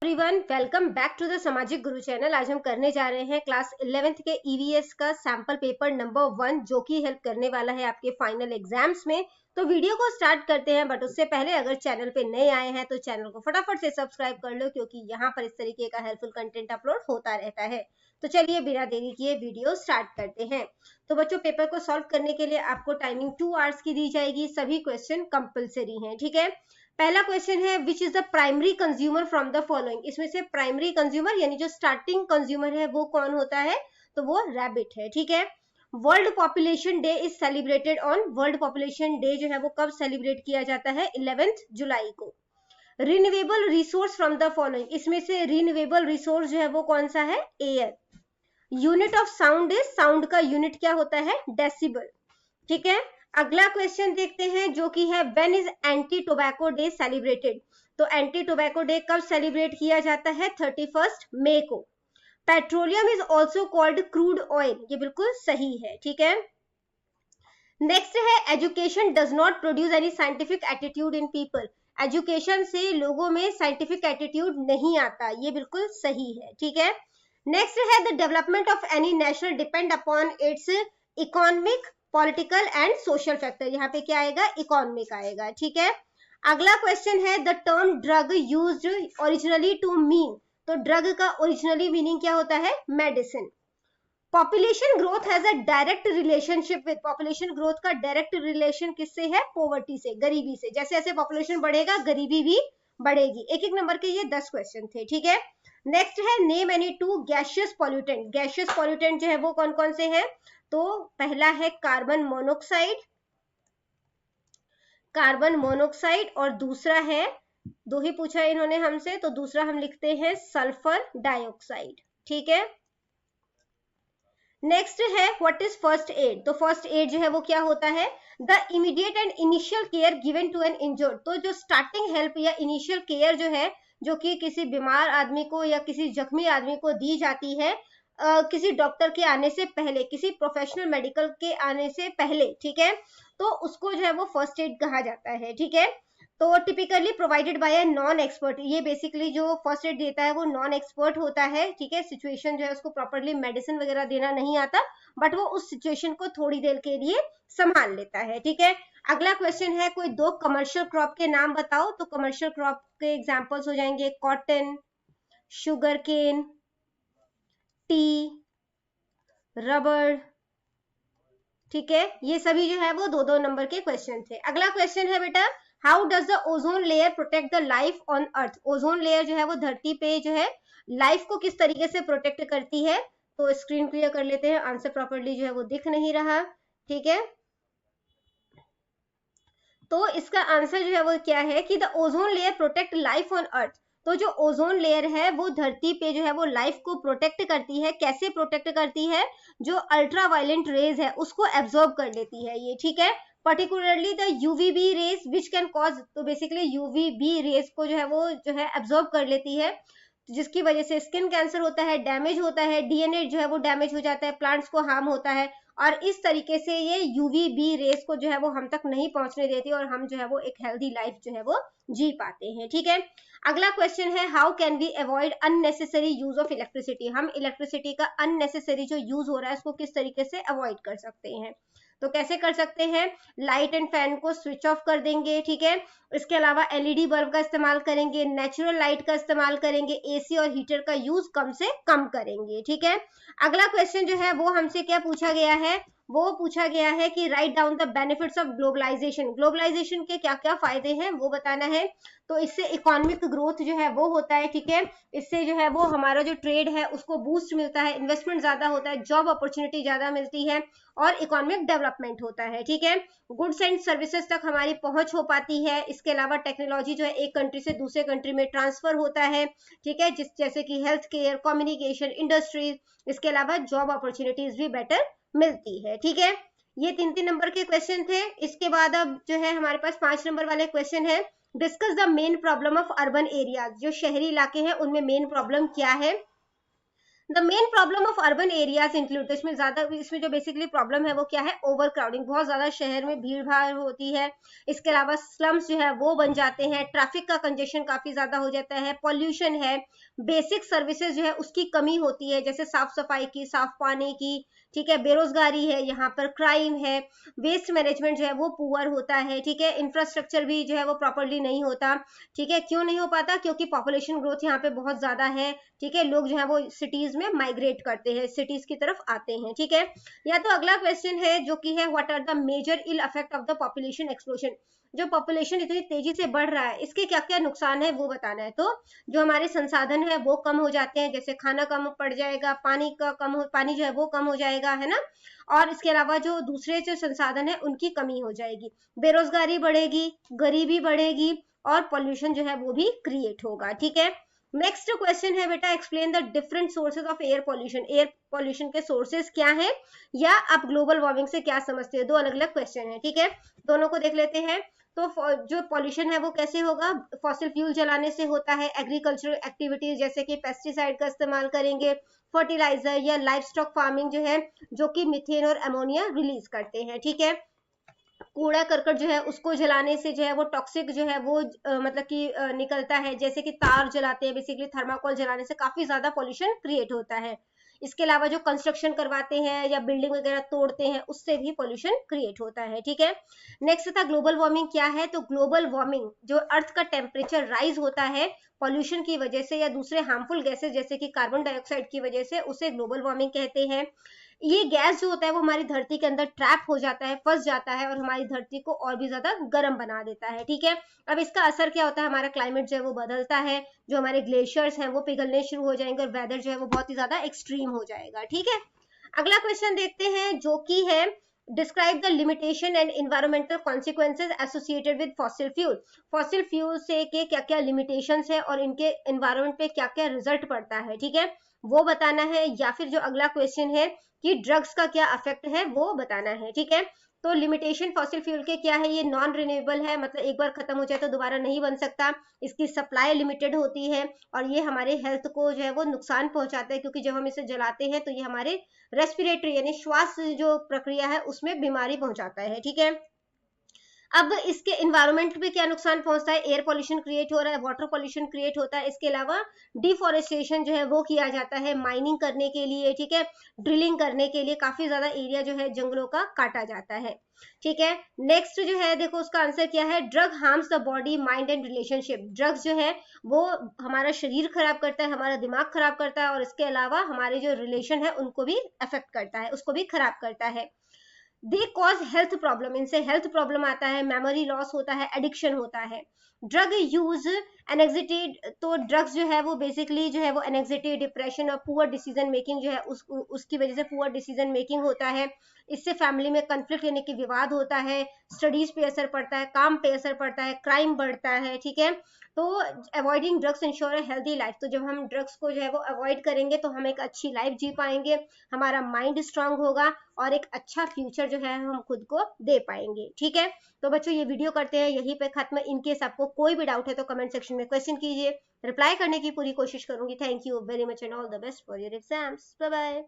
Everyone, welcome back to the सामाजिक गुरु channel. आज हम करने जा रहे हैं क्लास 11th के ईवीएस का सैंपल पेपर नंबर 1 जो कि हेल्प करने वाला है आपके फाइनल एग्जाम्स में। तो वीडियो को स्टार्ट करते हैं, बट उससे पहले अगर चैनल पे नए आए हैं तो चैनल को फटाफट से सब्सक्राइब कर लो, क्योंकि यहाँ पर इस तरीके का हेल्पफुल कंटेंट अपलोड होता रहता है। तो चलिए बिना देरी किए वीडियो स्टार्ट करते हैं। तो बच्चों, पेपर को सॉल्व करने के लिए आपको टाइमिंग 2 आवर्स की दी जाएगी। सभी क्वेश्चन कंपल्सरी हैं, ठीक है। पहला क्वेश्चन है, which is the primary consumer from the following. इसमें से प्राइमरी कंज्यूमर यानी जो स्टार्टिंग कंज्यूमर है वो कौन होता है? तो वो रैबिट है, ठीक है। World population day is celebrated on. World population day जो है वो कब सेलिब्रेट किया जाता है? 11 जुलाई को। Renewable resource from the following. इसमें से रिन्यूएबल रिसोर्स जो है वो कौन सा है? Air. Unit of sound is, sound का यूनिट क्या होता है? डेसिबल, ठीक है। अगला क्वेश्चन देखते हैं जो कि है, when is anti tobacco day celebrated. तो एंटी टोबैको डे कब सेलिब्रेट किया जाता है? 31 मई को। Petroleum is also called crude oil, ये बिल्कुल सही है, ठीक है। नेक्स्ट है, education does not produce any scientific attitude in people. Education से लोगों में साइंटिफिक एटीट्यूड नहीं आता, ये बिल्कुल सही है, ठीक है। नेक्स्ट है, the development of any national depend upon its economic, political and social factor. यहाँ पे क्या आएगा? इकोनॉमिक आएगा, ठीक है। अगला क्वेश्चन है, the term drug used originally to mean. तो ड्रग का ओरिजिनली मीनिंग क्या होता है? Medicine. Population growth has a direct relationship with. Population growth का डायरेक्ट रिलेशन किससे है? पॉवर्टी से, गरीबी से। जैसे जैसे पॉपुलेशन बढ़ेगा गरीबी भी बढ़ेगी। एक एक नंबर के ये 10 क्वेश्चन थे, ठीक है। नेक्स्ट है, name any 2 gaseous pollutant. Gaseous pollutant जो है वो कौन कौन से हैं? तो पहला है कार्बन मोनोक्साइड, कार्बन मोनोक्साइड, और दूसरा है, दो ही पूछा है इन्होंने हमसे, तो दूसरा हम लिखते हैं सल्फर डाइऑक्साइड, ठीक है। नेक्स्ट है, व्हाट इज फर्स्ट एड। तो फर्स्ट एड जो है वो क्या होता है? The immediate and initial care given to an injured. तो जो स्टार्टिंग हेल्प या इनिशियल केयर जो है, जो कि किसी बीमार आदमी को या किसी जख्मी आदमी को दी जाती है किसी डॉक्टर के आने से पहले, किसी प्रोफेशनल मेडिकल के आने से पहले, ठीक है, तो उसको जो है वो फर्स्ट एड कहा जाता है, ठीक है। तो typically provided by a non expert. ये बेसिकली जो फर्स्ट एड देता है वो नॉन एक्सपर्ट होता है, ठीक है। सिचुएशन जो है उसको प्रॉपरली मेडिसिन वगैरह देना नहीं आता, बट वो उस सिचुएशन को थोड़ी देर के लिए संभाल लेता है, ठीक है। अगला क्वेश्चन है, कोई 2 कमर्शियल क्रॉप के नाम बताओ। तो कमर्शियल क्रॉप के एग्जांपल्स हो जाएंगे cotton, sugar cane, tea, rubber, ठीक है। ये सभी जो है वो 2-2 नंबर के क्वेश्चन थे। अगला क्वेश्चन है बेटा, how does the ozone layer protect the life on earth. Ozone layer जो है वो धरती पे जो है लाइफ को किस तरीके से प्रोटेक्ट करती है? तो स्क्रीन क्लियर कर लेते हैं, आंसर प्रॉपर्ली जो है वो दिख नहीं रहा, ठीक है। तो इसका आंसर जो है वो क्या है कि the ozone layer protect life on earth. तो जो ओजोन लेयर है वो धरती पे जो है वो लाइफ को प्रोटेक्ट करती है। कैसे प्रोटेक्ट करती है? जो अल्ट्रा वायलेंट रेज है उसको एब्जॉर्ब कर लेती है ये, ठीक है। Particularly the UVB rays which can cause. तो बेसिकली यूवीबी रेज को जो है वो जो है एब्जॉर्ब कर लेती है, जिसकी वजह से स्किन कैंसर होता है, डैमेज होता है, डीएनए जो है वो डैमेज हो जाता है, प्लांट्स को हार्म होता है, और इस तरीके से ये यूवीबी रेस को जो है वो हम तक नहीं पहुंचने देती, और हम जो है वो एक हेल्दी लाइफ जो है वो जी पाते हैं, ठीक है। अगला क्वेश्चन है, how can we avoid unnecessary use of electricity. हम इलेक्ट्रिसिटी का अननेसेसरी जो यूज हो रहा है उसको किस तरीके से अवॉइड कर सकते हैं? तो कैसे कर सकते हैं? लाइट एंड फैन को स्विच ऑफ कर देंगे, ठीक है। इसके अलावा एलईडी बल्ब का इस्तेमाल करेंगे, नेचुरल लाइट का इस्तेमाल करेंगे, एसी और हीटर का यूज कम से कम करेंगे, ठीक है। अगला क्वेश्चन जो है वो हमसे क्या पूछा गया है? वो पूछा गया है कि write down the benefits of globalisation. Globalisation के क्या क्या फायदे हैं वो बताना है। तो इससे इकोनॉमिक ग्रोथ जो है वो होता है, ठीक है। इससे जो है वो हमारा जो ट्रेड है उसको बूस्ट मिलता है, इन्वेस्टमेंट ज्यादा होता है, जॉब अपॉर्चुनिटी ज्यादा मिलती है, और इकोनॉमिक डेवलपमेंट होता है, ठीक है। गुड्स एंड सर्विसेज तक हमारी पहुंच हो पाती है। इसके अलावा टेक्नोलॉजी जो है एक कंट्री से दूसरे कंट्री में ट्रांसफर होता है, ठीक है, जैसे कि हेल्थ केयर, कम्युनिकेशन, इंडस्ट्रीज। इसके अलावा जॉब अपॉर्चुनिटीज भी बेटर मिलती है, ठीक है। ये 3-3 नंबर के क्वेश्चन थे। इसके बाद अब जो है हमारे पास 5 नंबर वाले क्वेश्चन है, discuss the main problem of urban areas. जो शहरी इलाके हैं उनमें मेन प्रॉब्लम क्या है? The main problem of urban areas include, तो इसमें जो बेसिकली प्रॉब्लम है वो क्या है, ओवर क्राउडिंग, बहुत ज्यादा शहर में भीड़ भाड़ होती है। इसके अलावा स्लम्स जो है वो बन जाते हैं, ट्रैफिक का कंजेशन काफी ज्यादा हो जाता है, पॉल्यूशन है, बेसिक सर्विसेज जो है उसकी कमी होती है, जैसे साफ सफाई की, साफ पानी की, ठीक है, बेरोजगारी है, यहाँ पर क्राइम है, वेस्ट मैनेजमेंट जो है वो पुअर होता है, ठीक है, इंफ्रास्ट्रक्चर भी जो है वो प्रॉपरली नहीं होता, ठीक है, क्यों नहीं हो पाता, क्योंकि पॉपुलेशन ग्रोथ यहाँ पे बहुत ज्यादा है, ठीक है, लोग जो है वो सिटीज में माइग्रेट करते हैं, सिटीज की तरफ आते हैं, ठीक है। या तो अगला क्वेश्चन है जो कि है what are the major ill effect of the population explosion, जो पॉपुलेशन इतनी तेजी से बढ़ रहा है इसके क्या क्या नुकसान है वो बताना है। तो जो हमारे संसाधन है वो कम हो जाते हैं, जैसे खाना कम पड़ जाएगा, पानी जो है वो कम हो जाएगा, है ना, और इसके अलावा जो दूसरे जो संसाधन है उनकी कमी हो जाएगी, बेरोजगारी बढ़ेगी, गरीबी बढ़ेगी, और पॉल्यूशन जो है वो भी क्रिएट होगा, ठीक है। नेक्स्ट क्वेश्चन है बेटा, explain the different sources of air pollution, air pollution के सोर्सेज क्या है, या आप ग्लोबल वार्मिंग से क्या समझते हो, दो अलग अलग क्वेश्चन है, ठीक है, दोनों को देख लेते हैं। तो जो पॉल्यूशन है वो कैसे होगा, फॉसिल फ्यूल जलाने से होता है, एग्रीकल्चरल एक्टिविटीज जैसे कि पेस्टिसाइड का इस्तेमाल करेंगे, फर्टिलाइजर या लाइफ स्टॉक फार्मिंग जो है जो कि मीथेन और अमोनिया रिलीज करते हैं, ठीक है, कूड़ा करकट जो है उसको जलाने से जो है वो टॉक्सिक जो है वो मतलब कि निकलता है, जैसे कि तार जलाते हैं, बेसिकली थर्माकोल जलाने से काफी ज्यादा पॉल्यूशन क्रिएट होता है। इसके अलावा जो कंस्ट्रक्शन करवाते हैं या बिल्डिंग वगैरह तोड़ते हैं उससे भी पॉल्यूशन क्रिएट होता है, ठीक है। नेक्स्ट था ग्लोबल वार्मिंग क्या है, तो ग्लोबल वार्मिंग जो अर्थ का टेम्परेचर राइज होता है पॉल्यूशन की वजह से या दूसरे हार्मफुल गैसेस जैसे कि कार्बन डाइऑक्साइड की वजह से, उसे ग्लोबल वार्मिंग कहते हैं। ये गैस जो होता है वो हमारी धरती के अंदर ट्रैप हो जाता है, फंस जाता है, और हमारी धरती को और भी ज्यादा गर्म बना देता है, ठीक है। अब इसका असर क्या होता है, हमारा क्लाइमेट जो है वो बदलता है, जो हमारे ग्लेशियर्स हैं वो पिघलने शुरू हो जाएंगे और वेदर जो है वो बहुत ही ज्यादा एक्सट्रीम हो जाएगा, ठीक है। अगला क्वेश्चन देखते हैं जो कि है describe the limitation and environmental consequences associated with fossil fuel, fossil fuel से के क्या क्या लिमिटेशंस है और इनके एनवायरमेंट पे क्या क्या रिजल्ट पड़ता है, ठीक है, वो बताना है। या फिर जो अगला क्वेश्चन है कि ड्रग्स का क्या इफेक्ट है वो बताना है, ठीक है। तो लिमिटेशन फॉसिल फ्यूल के क्या है, ये नॉन रिन्यूएबल है, मतलब एक बार खत्म हो जाए तो दोबारा नहीं बन सकता, इसकी सप्लाई लिमिटेड होती है, और ये हमारे हेल्थ को जो है वो नुकसान पहुंचाता है, क्योंकि जब हम इसे जलाते हैं तो ये हमारे रेस्पिरेटरी यानी श्वास जो प्रक्रिया है उसमें बीमारी पहुंचाता है, ठीक है। अब इसके इन्वायरमेंट पे क्या नुकसान पहुंचता है, एयर पॉल्यूशन क्रिएट हो रहा है, वाटर पॉल्यूशन क्रिएट होता है, इसके अलावा डिफॉरेस्टेशन जो है वो किया जाता है माइनिंग करने के लिए, ठीक है, ड्रिलिंग करने के लिए काफी ज्यादा एरिया जो है जंगलों का काटा जाता है, ठीक है। नेक्स्ट जो है देखो उसका आंसर क्या है, drug harms the body mind and relationship, drugs जो है वो हमारा शरीर खराब करता है, हमारा दिमाग खराब करता है, और इसके अलावा हमारे जो रिलेशन है उनको भी अफेक्ट करता है, उसको भी खराब करता है। दे कॉज हेल्थ प्रॉब्लम, इनसे हेल्थ प्रॉब्लम आता है, मेमोरी लॉस होता है, एडिक्शन होता है। ड्रग यूज एनेक्सिटी, तो ड्रग्स जो है वो बेसिकली जो है वो एनेक्सिटी, डिप्रेशन और पुअर डिसीजन मेकिंग जो है उसकी वजह से पुअर डिसीजन मेकिंग होता है, इससे फैमिली में कंफ्लिक्ट यानी कि विवाद होता है, स्टडीज पे असर पड़ता है, काम पे असर पड़ता है, क्राइम बढ़ता है, ठीक है। तो avoiding drugs ensure a healthy life, तो जब हम ड्रग्स को जो है वो अवॉइड करेंगे तो हम एक अच्छी लाइफ जी पाएंगे, हमारा माइंड स्ट्रांग होगा, और एक अच्छा फ्यूचर जो है हम खुद को दे पाएंगे, ठीक है। तो बच्चों ये वीडियो करते हैं यहीं पे खत्म, इनकेस आपको कोई भी डाउट है तो कमेंट सेक्शन में क्वेश्चन कीजिए, रिप्लाई करने की पूरी कोशिश करूंगी। Thank you very much and all the best for your exams, bye bye.